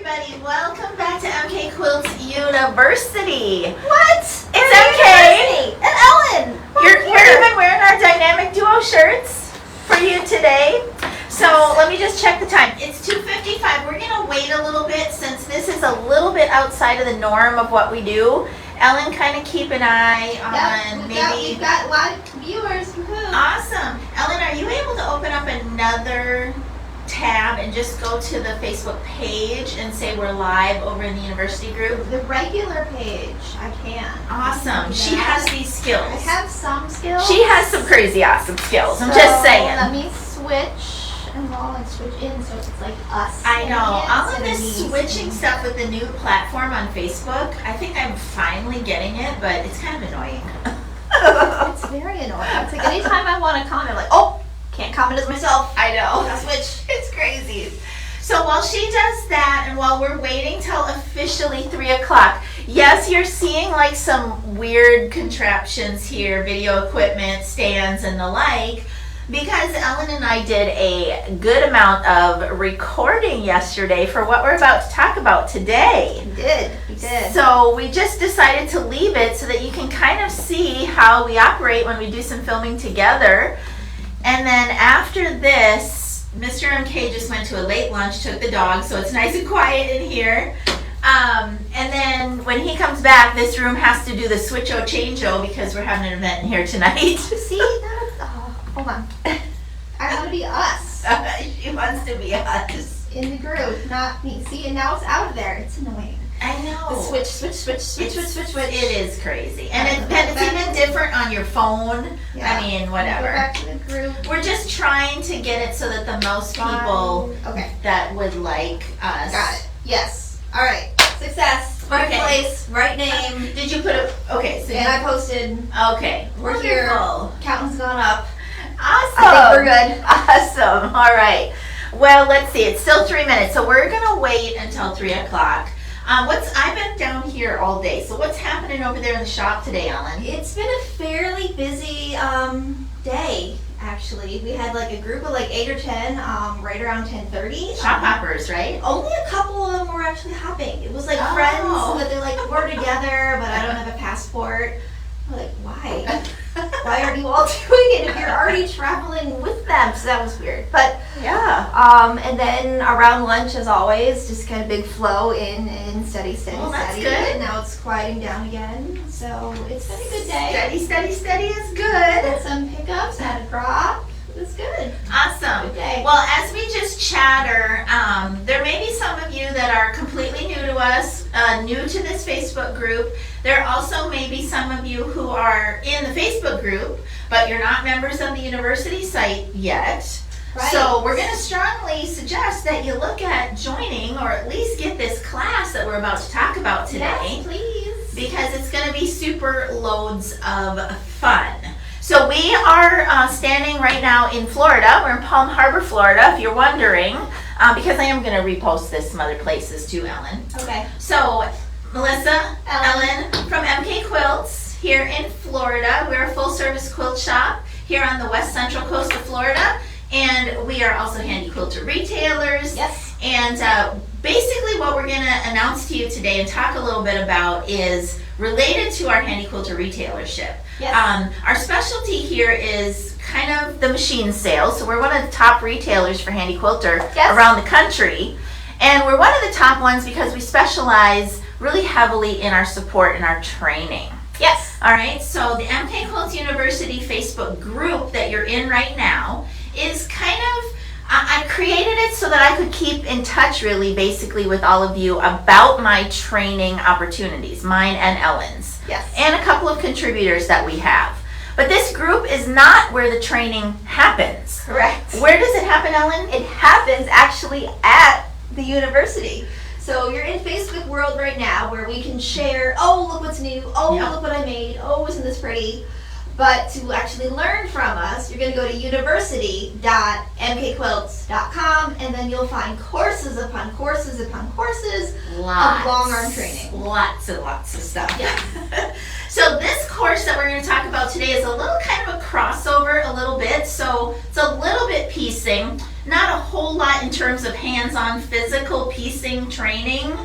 everybody. Welcome back to MK Quilts University. What? It's MK. And Ellen. We're even wearing our dynamic duo shirts for you today. So let me just check the time. It's 2:55. We're going to wait a little bit since this is a little bit outside of the norm of what we do. Ellen, kind of keep an eye on we've got live viewers. Woo-hoo. Awesome. Ellen, are you able to open up another tab and just go to the Facebook page and say we're live over in the university group? The regular page, I can. Awesome. She has these skills. I have some skills. She has some crazy awesome skills. I'm just saying. Let me switch. And I'll switch in so it's like us. I know. All of this switching stuff with the new platform on Facebook, I think I'm finally getting it, but it's kind of annoying. It's very annoying. It's like anytime I want to comment, I'm like, oh, can't comment as myself. I know. I'll switch. It's crazy. So while she does that and while we're waiting till officially 3 o'clock, yes, you're seeing like some weird contraptions here, video equipment, stands, and the like, because Ellen and I did a good amount of recording yesterday for what we're about to talk about today. We did. So we just decided to leave it so that you can kind of see how we operate when we do some filming together. And then after this, Mr. MK just went to a late lunch, took the dog, so it's nice and quiet in here. And then when he comes back, this room has to do the switch-o change-o because we're having an event in here tonight. See, hold on. I want to be us. She wants to be us. In the group, not me. See, and now it's out of there. It's annoying. I know. The switch. It is crazy. And it's even different on your phone. Yeah. I mean, whatever. Go back to the group. We're just trying to get it so that the most people that would like us. Got it. Yes. All right. Success. Right place, right name. Did you put it? Okay. So and I posted. Okay. We're here. Counting's gone up. Awesome. I think we're good. Awesome. All right. Well, let's see. It's still 3 minutes, so we're gonna wait until 3 o'clock. I've been down here all day. So what's happening over there in the shop today, Ellen? It's been a fairly busy day. Actually, we had like a group of like 8 or 10 right around 10:30. Shop hoppers, right? Only a couple of them were actually hopping. It was like friends that they're like, we're together, but I don't have a passport. I'm like, why? Why aren't you all doing it if you're already traveling with them? So that was weird. But yeah. And then around lunch, as always, just kind of big flow in steady. Well, that's good. And now it's quieting down again. So it's been a good day. Steady is good. Had some pickups, had a drop. It was good. Awesome. Good day. Well, as we just chatter, there may be some of you that are completely new to us, new to this Facebook group. There also may be some of you who are in the Facebook group, but you're not members of the university site yet. Right. So we're going to strongly suggest that you look at joining or at least get this class that we're about to talk about today. Yes, please. Because it's going to be super loads of fun. So we are standing right now in Florida. We're in Palm Harbor, Florida, if you're wondering, because I am going to repost this some other places too, Ellen. Okay. So Melissa, Ellen from MK Quilts here in Florida. We're a full-service quilt shop here on the west central coast of Florida, and we are also handy quilter retailers. Yes. And basically what we're going to announce to you today and talk a little bit about is related to our handy quilter retailership. Yes. Our specialty here is kind of the machine sales. So we're one of the top retailers for handy quilter around the country. And we're one of the top ones because we specialize really heavily in our support and our training. Yes. All right. So the MK Quilts University Facebook group that you're in right now is kind of, I created it so that I could keep in touch really basically with all of you about my training opportunities, mine and Ellen's. Yes. And a couple of contributors that we have. But this group is not where the training happens. Correct. Where does it happen, Ellen? It happens actually at the university. So you're in Facebook world right now where we can share, oh, look what's new. Oh, look what I made. Oh, isn't this pretty? But to actually learn from us, you're going to go to university.mkquilts.com, and then you'll find courses upon courses upon courses of long arm training. Lots and lots of stuff. Yeah. So this course that we're going to talk about today is a little kind of a crossover a little bit. So it's a little bit piecing, not a whole lot in terms of hands-on physical piecing training,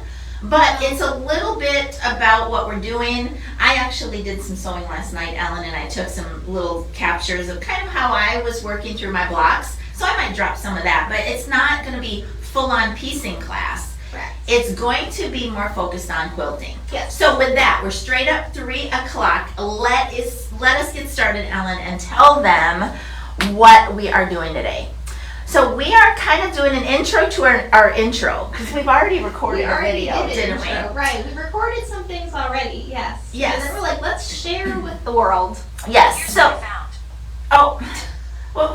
but it's a little bit about what we're doing. I actually did some sewing last night, Ellen, and I took some little captures of kind of how I was working through my blocks. So I might drop some of that, but it's not going to be full-on piecing class. Right. It's going to be more focused on quilting. Yes. So with that, we're straight up 3 o'clock. Let us get started, Ellen, and tell them what we are doing today. So we are kind of doing an intro to our intro, because we've already recorded a video, didn't we? Right, we recorded some things already, yes. Yes. And then we're like, let's share with the world. Yes. So, oh, well,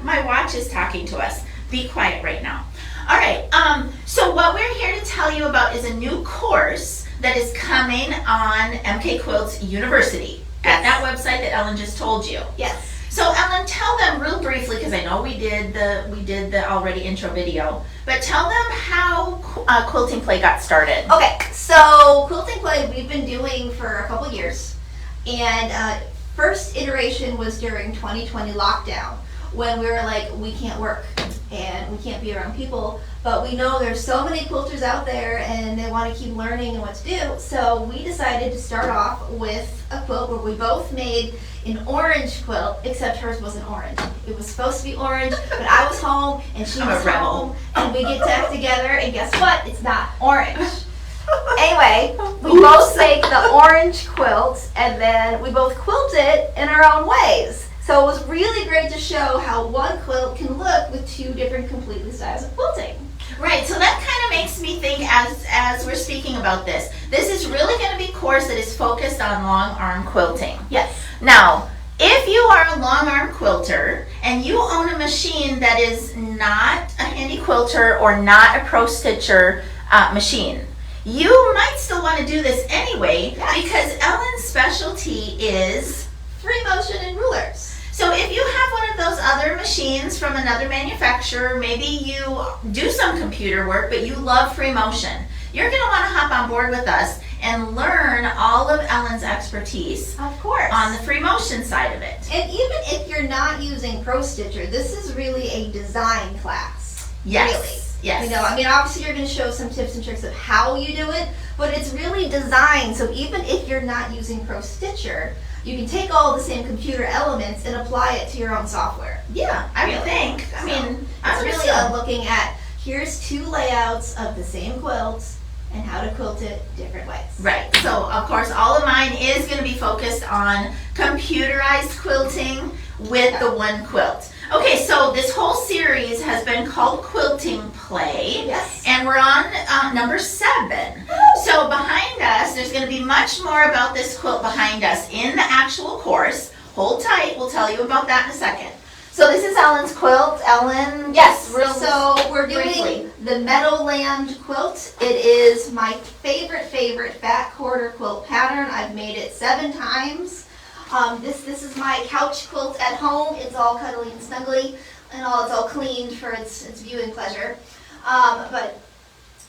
my watch is talking to us. Be quiet right now. All right, so what we're here to tell you about is a new course that is coming on MK Quilts University at that website that Ellen just told you. Yes. So Ellen, tell them real briefly, because I know we did the already intro video, but tell them how Quilting Play got started. Okay, so Quilting Play we've been doing for a couple years, and first iteration was during 2020 lockdown, when we were like, we can't work and we can't be around people, but we know there's so many quilters out there and they want to keep learning and what to do. So we decided to start off with a quilt where we both made an orange quilt, except hers wasn't orange. It was supposed to be orange, but I was home and she was home, and we get back together, and guess what? It's not orange. Anyway, we both make the orange quilt, and then we both quilt it in our own ways. So it was really great to show how one quilt can look with 2 different completely styles of quilting. Right, so that kind of makes me think, as we're speaking about this is really going to be a course that is focused on long arm quilting. Yes. Now, if you are a long arm quilter and you own a machine that is not a handy quilter or not a pro stitcher machine, you might still want to do this anyway, because Ellen's specialty is free motion and rulers. So if you have one of those other machines from another manufacturer, maybe you do some computer work, but you love free motion, you're going to want to hop on board with us and learn all of Ellen's expertise. Of course. On the free motion side of it. And even if you're not using Pro Stitcher, this is really a design class. Yes. Really. Yes. You know, I mean, obviously you're going to show some tips and tricks of how you do it, but it's really designed, so even if you're not using Pro Stitcher, you can take all the same computer elements and apply it to your own software. Yeah, I would think. I mean, it's really looking at, here's 2 layouts of the same quilt and how to quilt it different ways. Right. So, of course, all of mine is going to be focused on computerized quilting with the one quilt. Okay, so this whole series has been called Quilting Play. Yes. And we're on number 7. So behind us, there's going to be much more about this quilt behind us in the actual course. Hold tight, we'll tell you about that in a second. So this is Ellen's quilt. Ellen, yes, so we're doing the Meadowland quilt. It is my favorite fat quarter quilt pattern. I've made it 7 times. This is my couch quilt at home. It's all cuddly and snuggly, and it's all cleaned for its viewing pleasure. But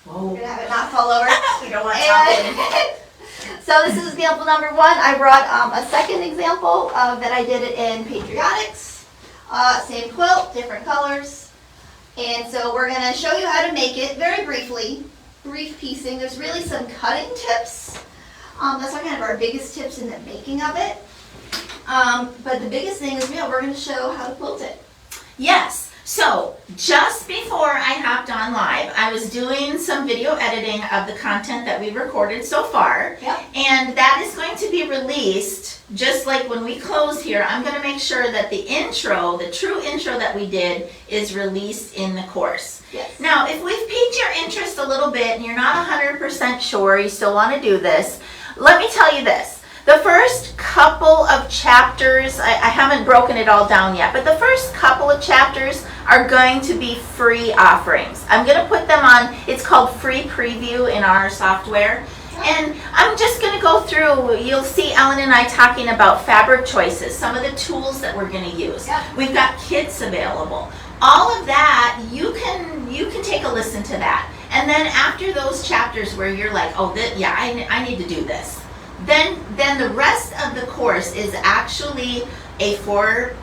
we're gonna have it not fall over. We don't want to. So this is example number 1. I brought a second example that I did it in Patriotics. Same quilt, different colors. And so we're going to show you how to make it very briefly. Brief piecing. There's really some cutting tips. That's kind of our biggest tips in the making of it. But the biggest thing is, we're going to show how to quilt it. Yes. So just before I hopped on live, I was doing some video editing of the content that we recorded so far. Yep. And that is going to be released just like when we close here. I'm going to make sure that the intro, the true intro that we did, is released in the course. Yes. Now, if we've piqued your interest a little bit and you're not 100% sure you still want to do this, let me tell you this. The first couple of chapters, I haven't broken it all down yet, but the first couple of chapters are going to be free offerings. I'm going to put them on, it's called Free Preview in our software, And I'm just going to go through, you'll see Ellen and I talking about fabric choices, some of the tools that we're going to use. Yep. We've got kits available. All of that, you can take a listen to that. And then after those chapters where you're like, oh, yeah, I need to do this. Then the rest of the course is actually a for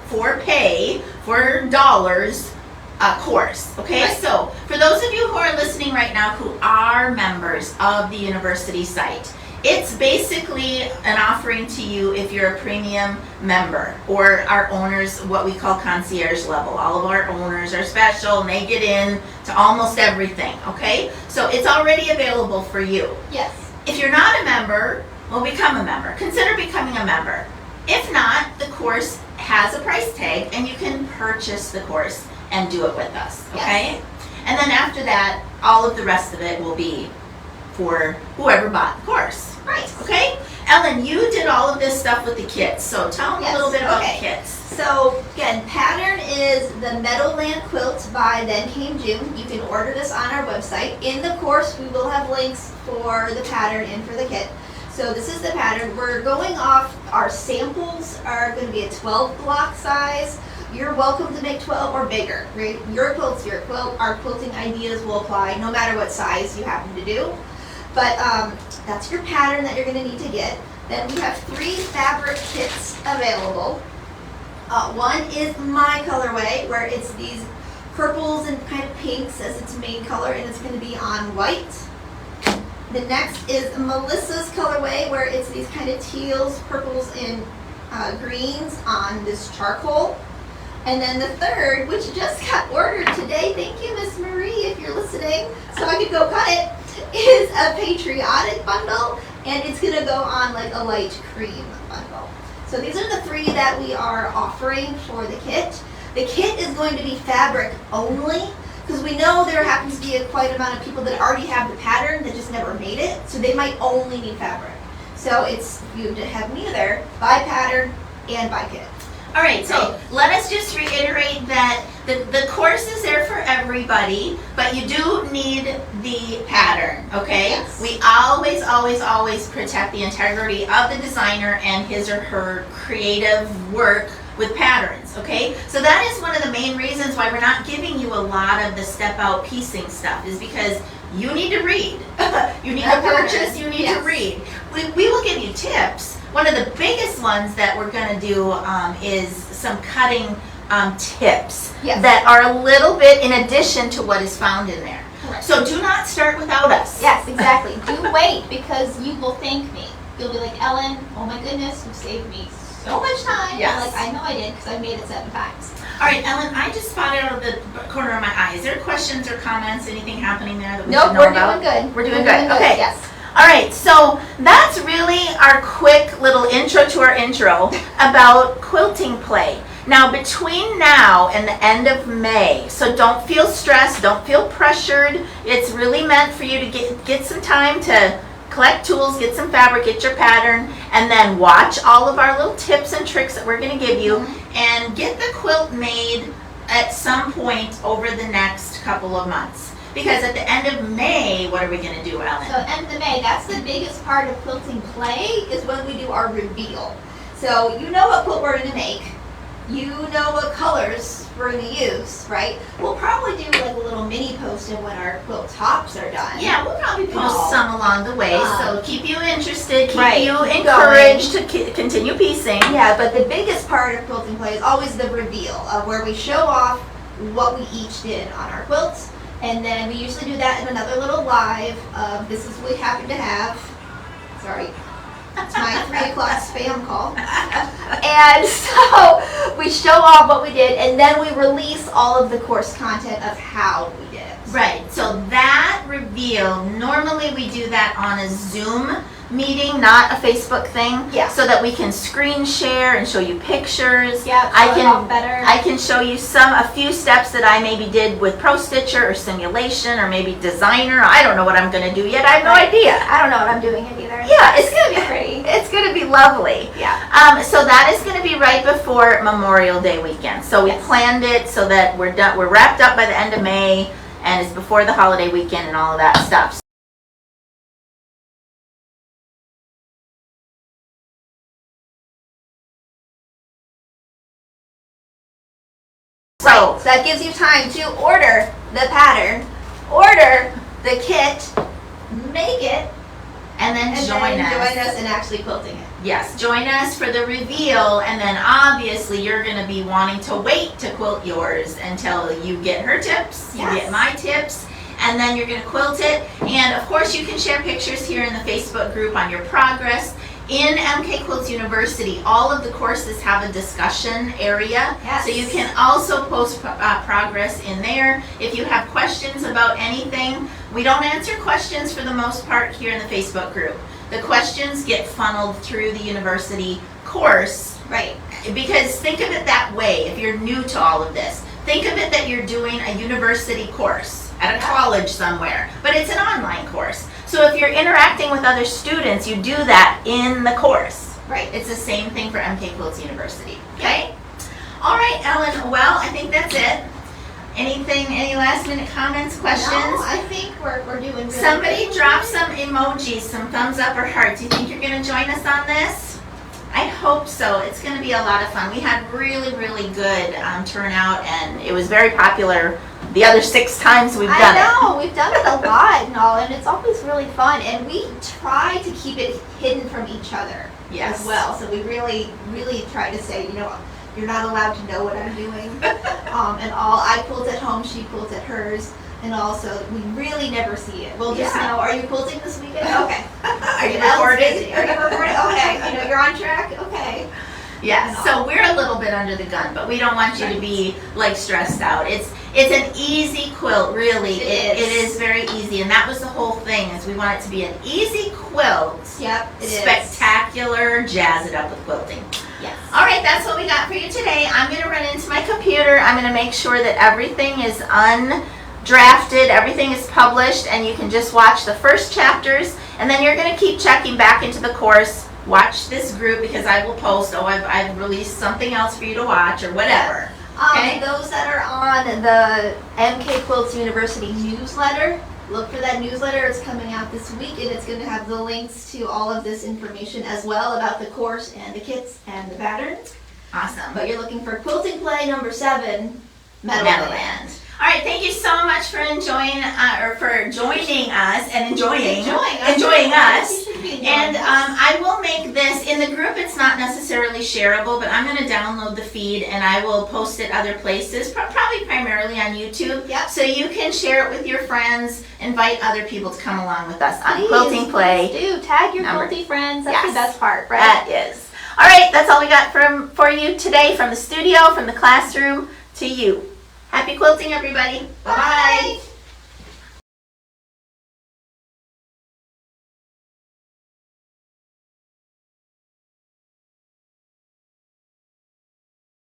dollars course. Okay, Right. so for those of you who are listening right now who are members of the university site, it's basically an offering to you if you're a premium member or our owners, what we call concierge level. All of our owners are special and they get in to almost everything. Okay, so it's already available for you. Yes. If you're not a member, well, become a member. Consider becoming a member. If not, the course has a price tag and you can purchase the course and do it with us, okay? Yes. And then after that, all of the rest of it will be for whoever bought the course. Right. Okay? Ellen, you did all of this stuff with the kits, so tell them Yes, a little bit about okay. the kits. So again, pattern is the Meadowland quilt by Then Came June. You can order this on our website. In the course, we will have links for the pattern and for the kit. So this is the pattern. We're going off, our samples are going to be a 12 block size. You're welcome to make 12 or bigger, right? Your quilt's your quilt. Our quilting ideas will apply no matter what size you happen to do. But that's your pattern that you're going to need to get. Then we have 3 fabric kits available. One is my colorway, where it's these purples and kind of pinks as its main color, and it's going to be on white. The next is Melissa's colorway, where it's these kind of teals, purples, and greens on this charcoal. And then the third, which just got ordered today, thank you, Miss Marie, if you're listening, so I could go cut it, is a patriotic bundle, and it's going to go on like a light cream bundle. So these are the 3 that we are offering for the kit. The kit is going to be fabric only, because we know there happens to be a quite amount of people that already have the pattern that just never made it, so they might only need fabric. So it's, you have neither buy pattern and buy kit. All right, so let us just reiterate that the course is there for everybody, but you do need the pattern, okay? Yes. We always, always, always protect the integrity of the designer and his or her creative work with patterns, okay? So that is one of the main reasons why we're not giving you a lot of the step-out piecing stuff, is because you need to read. You need to purchase, you need to read. We will give you tips. One of the biggest ones that we're going to do is some cutting tips that are a little bit in addition to what is found in there. Correct. So do not start without us. Yes, exactly. Do wait, because you will thank me. You'll be like, Ellen, oh my goodness, you saved me so much time. Yes. I'm like, I know I did, because I made it 7 times. All right, Ellen, I just spotted out of the corner of my eye. Is there questions or comments, anything happening there that we should know Nope, about? we're doing good. We're doing good. Okay. Yes. All right, so that's really our quick little intro to our intro about quilting play. Now, between now and the end of May, so don't feel stressed, don't feel pressured. It's really meant for you to get some time to collect tools, get some fabric, get your pattern, and then watch all of our little tips and tricks that we're going to give you, and get the quilt made at some point over the next couple of months. Because at the end of May, what are we going to do, Ellen? So end of May, that's the biggest part of quilting play, is when we do our reveal. So you know what quilt we're going to make. You know what colors we're going to use, right? We'll probably do like a little mini post of when our quilt tops are done. Yeah, we'll probably post some along the way, so keep you interested, keep right, you keep encouraged to continue piecing. Yeah, but the biggest part of quilting play is always the reveal, of where we show off what we each did on our quilts. And then we usually do that in another little live of this is what we happen to have. Sorry. It's my 3 o'clock spam call. And so we show off what we did, and then we release all of the course content of how we did it. Right, so that reveal, normally we do that on a Zoom meeting, not a Facebook thing. Yeah. So that we can screen share and show you pictures. Yeah, I show it off better. I can show you a few steps that I maybe did with Pro Stitcher or simulation or maybe designer. I don't know what I'm going to do yet. I have no idea. I don't know what I'm doing it either. Yeah, It's going to be pretty. It's going to be lovely. Yeah. So that is going to be right before Memorial Day weekend. So we planned it so that we're done. We're wrapped up by the end of May, and it's before the holiday weekend and all of that stuff. So So that gives you time to order the pattern, order the kit, make it, and then and join then us. join us in actually quilting it. Yes, join us for the reveal, and then obviously you're going to be wanting to wait to quilt yours until you get her tips, you Yes. get my tips, and then you're going to quilt it. And of course you can share pictures here in the Facebook group on your progress. In MK Quilts University, all of the courses have a discussion area, Yes. so you can also post progress in there. If you have questions about anything, we don't answer questions for the most part here in the Facebook group. The questions get funneled through the university course, Right. because think of it that way. If you're new to all of this, think of it that you're doing a university course at a college somewhere, but it's an online course. So if you're interacting with other students, you do that in the course. Right. It's the same thing for MK Quilts University. Okay? All right, Ellen. Well, I think that's it. Any last minute comments, questions? No, I think we're doing really Somebody good. drop some emojis, some thumbs up or hearts. You think you're going to join us on this? I hope so. It's going to be a lot of fun. We had really, really good turnout, and it was very popular the other 6 times we've done it. I know, we've done it a lot and all, and it's always really fun. And we try to keep it hidden from each other Yes. as well. So we really, really try to say, you're not allowed to know what I'm doing. And all, I quilt at home, she quilts at hers. And also, we really never see it. We'll just Yeah. know, are you quilting this weekend? Okay. Are you Elle's recording? busy. Are you recording? Okay. You're on track? Okay. Yeah, so we're a little bit under the gun, but we don't want you to be like stressed out. It's an easy quilt, really. It It is very easy, and that was the whole thing. Is we want it to be an easy quilt, Yep, it is. spectacular, jazz it up with quilting. Yes. All right, that's what we got for you today. I'm going to run into my computer. I'm going to make sure that everything is undrafted, everything is published, and you can just watch the first chapters, and then you're going to keep checking back into the course. Watch this group because I will post, I've released something else for you to watch or whatever. Okay. Those that are on the MK Quilts University newsletter, look for that newsletter. It's coming out this week, and it's going to have the links to all of this information as well about the course and the kits and the patterns. Awesome. But you're looking for Quilting Play number 7, Meadowland. Meadowland. All right, thank you so much for joining us and enjoying us. And I will make this, in the group it's not necessarily shareable, but I'm going to download the feed and I will post it other places, probably primarily on YouTube. Yep. So you can share it with your friends, invite other people to come along with us on Please, Quilting Play. please do. Tag your Number- quilty friends. That's Yes. the best part, right? That is. All right, that's all we got for you today, from the studio, from the classroom to you. Happy quilting, everybody. Bye-bye. Bye.